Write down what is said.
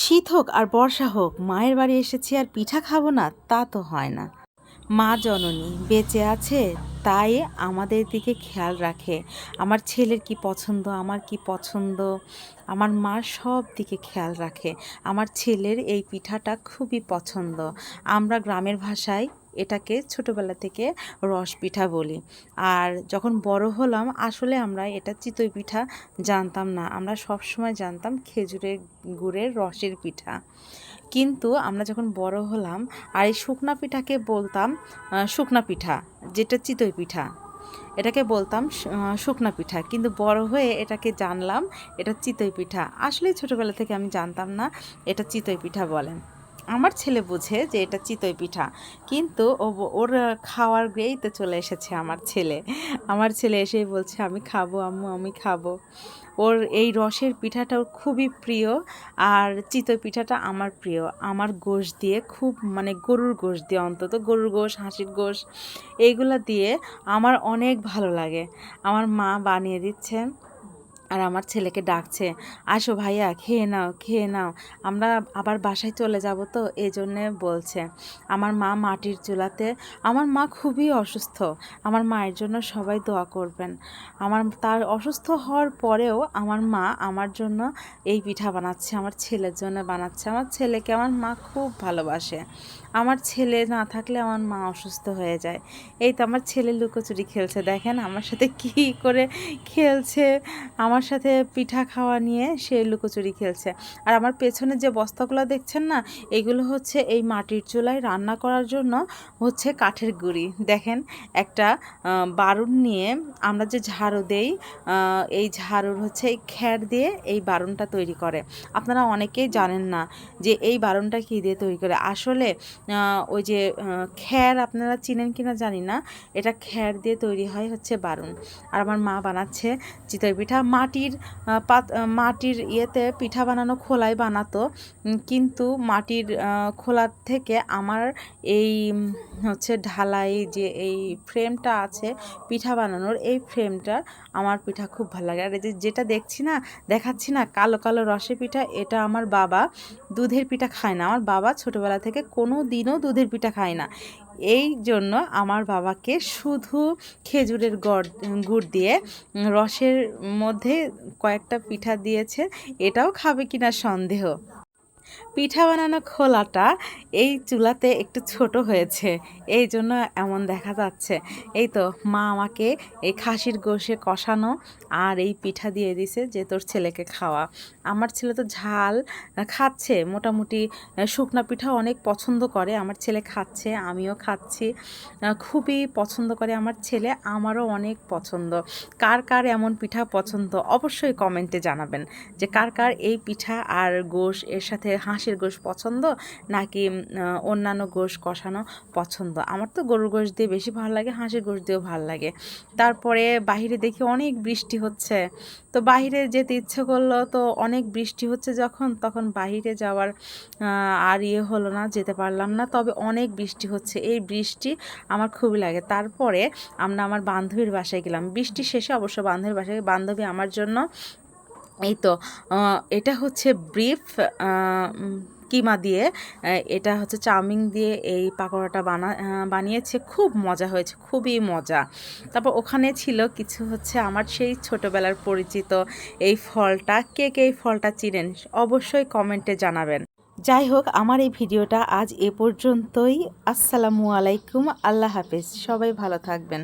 শীত হোক আর বর্ষা হোক, মায়ের বাড়ি এসেছি আর পিঠা খাবো না তা তো হয় না। মা জননী বেঁচে আছে, তাই আমাদের দিকে খেয়াল রাখে। আমার ছেলের কি পছন্দ, আমার কি পছন্দ, আমার মা সব দিকে খেয়াল রাখে। আমার ছেলের এই পিঠাটা খুবই পছন্দ। আমরা গ্রামের ভাষায় এটাকে ছোটোবেলা থেকে রস পিঠা বলি। আর যখন বড় হলাম, আসলে আমরা এটা চিতই পিঠা জানতাম না, আমরা সব সময় জানতাম খেজুরের গুড়ের রসের পিঠা। কিন্তু আমরা যখন বড় হলাম আর এই শুকনা পিঠাকে বলতাম শুকনা পিঠা, যেটা চিতই পিঠা, এটাকে বলতাম শুকনা পিঠা। কিন্তু বড় হয়ে এটাকে জানলাম এটা চিতই পিঠা। আসলে ছোটোবেলা থেকে আমি জানতাম না এটা চিতই পিঠা বলেন। আমার ছেলে বুঝে যে এটা চিতই পিঠা, কিন্তু ওর খাওয়ার গ্রেইতে চলে এসেছে আমার ছেলে এসেই বলছে আমি খাবো আম্মু, আমি খাবো। ওর এই রসের পিঠাটা ওর খুবই প্রিয়। আর চিতই পিঠাটা আমার প্রিয়। আমার গোশ দিয়ে খুব, মানে গরুর গোশ দিয়ে, অন্তত গরুর গোশ, হাঁসির গোশ, এইগুলা দিয়ে আমার অনেক ভালো লাগে। আমার মা বানিয়ে দিচ্ছে আর আমার ছেলেকে ডাকছে, আসো ভাইয়া খেয়ে নাও, খেয়ে নাও, আমরা আবার বাসায় চলে যাব, তো এই জন্যে বলছে। আমার মা মাটির চুলাতে, আমার মা খুবই অসুস্থ, আমার মায়ের জন্য সবাই দোয়া করবেন। তার অসুস্থ হওয়ার পরেও আমার মা আমার জন্য এই পিঠা বানাচ্ছে, আমার ছেলের জন্য বানাচ্ছে। আমার ছেলেকে আমার মা খুব ভালোবাসে। আমার ছেলে না থাকলে আমার মা অসুস্থ হয়ে যায়। এই তো আমার ছেলে লুকোচুরি খেলছে, দেখেন আমার সাথে কি করে খেলছে। আমার সাথে পিঠা খাওয়া নিয়ে সে লুকোচুরি খেলছে। আর আমার পেছনে যে বস্তাগুলো দেখছেন না, এগুলো হচ্ছে এই মাটির চুলায় রান্না করার জন্য হচ্ছে কাঠের গুঁড়ি। দেখেন একটা বারুণ নিয়ে আমরা যে ঝাড়ু দেই, এই ঝাড়ুর হচ্ছে এই খ্যার দিয়ে এই বারুণটা তৈরি করে। আপনারা অনেকেই জানেন না যে এই বারুণটা কী দিয়ে তৈরি করে। আসলে ওই যে খ্যার, আপনারা চিনেন কিনা জানি না, এটা খ্যার দিয়ে তৈরি হয় হচ্ছে বারুণ। আর আমার মা বানাচ্ছে চিতই পিঠা। মাটির ইয়েতে পিঠা বানানো খোলায় বানাতো, কিন্তু মাটির খোলার থেকে আমার এই হচ্ছে ঢালাই যে এই ফ্রেমটা আছে পিঠা বানানোর, এই ফ্রেমটা আমার পিঠা খুব ভালো লাগে। আর যেটা দেখাচ্ছি না কালো কালো রসের পিঠা, এটা আমার বাবা দুধের পিঠা খায় না। আমার বাবা ছোটোবেলা থেকে কোনো দিনও দুধের পিঠা খায় না। এই জন্য আমার বাবাকে শুধু খেজুরের গুড় দিয়ে রসের মধ্যে কয়েকটা পিঠা দিয়েছে। এটাও খাবে কিনা সন্দেহ। পিঠা বানানো খোলাটা এই চুলাতে একটু ছোট হয়েছে, এই জন্য এমন দেখা যাচ্ছে। এই তো মা আমাকে এই খাসির গোশে কষানো আর এই পিঠা দিয়ে দিছে যে তোর ছেলেকে খাওয়া। আমার ছেলে তো ঝাল খাচ্ছে মোটামুটি, শুকনা পিঠা অনেক পছন্দ করে। আমার ছেলে খাচ্ছে, আমিও খাচ্ছি, খুবই পছন্দ করে আমার ছেলে, আমারও অনেক পছন্দ। কার কার এমন পিঠা পছন্দ অবশ্যই কমেন্টে জানাবেন যে কার কার এই পিঠা আর গোশ, এর সাথে হাঁসের গোশ পছন্দ নাকি অন্যান্য গোশ কষানো পছন্দ। আমার তো গরুর গোশ দিয়ে বেশি ভালো লাগে, হাঁসের গোশ দিয়েও ভালো লাগে। তারপরে বাহিরে দেখি অনেক বৃষ্টি হচ্ছে, তো বাহিরে যেতে ইচ্ছে করলো, তো অনেক বৃষ্টি হচ্ছে তখন বাহিরে যাওয়ার আর হলো না, যেতে পারলাম না। তবে অনেক বৃষ্টি হচ্ছে, এই বৃষ্টি আমার খুবই লাগে। তারপরে আমরা আমার বান্ধবীর বাসায় গেলাম, বৃষ্টি শেষে অবশ্য বান্ধবীর বাসায়। বান্ধবী আমার জন্য এই তো এটা হচ্ছে ব্রিফ কিমা দিয়ে, এটা হচ্ছে চাউমিন দিয়ে এই পাকোড়াটা বানিয়েছে। খুব মজা হয়েছে, খুবই মজা। তারপর ওখানে ছিল কিছু হচ্ছে আমার সেই ছোটোবেলার পরিচিত এই ফলটা, কে কে এই ফলটা চিনেন অবশ্যই কমেন্টে জানাবেন। যাই হোক, আমার এই ভিডিওটা আজ এ পর্যন্তই। আসসালামু আলাইকুম, আল্লাহ হাফেজ, সবাই ভালো থাকবেন।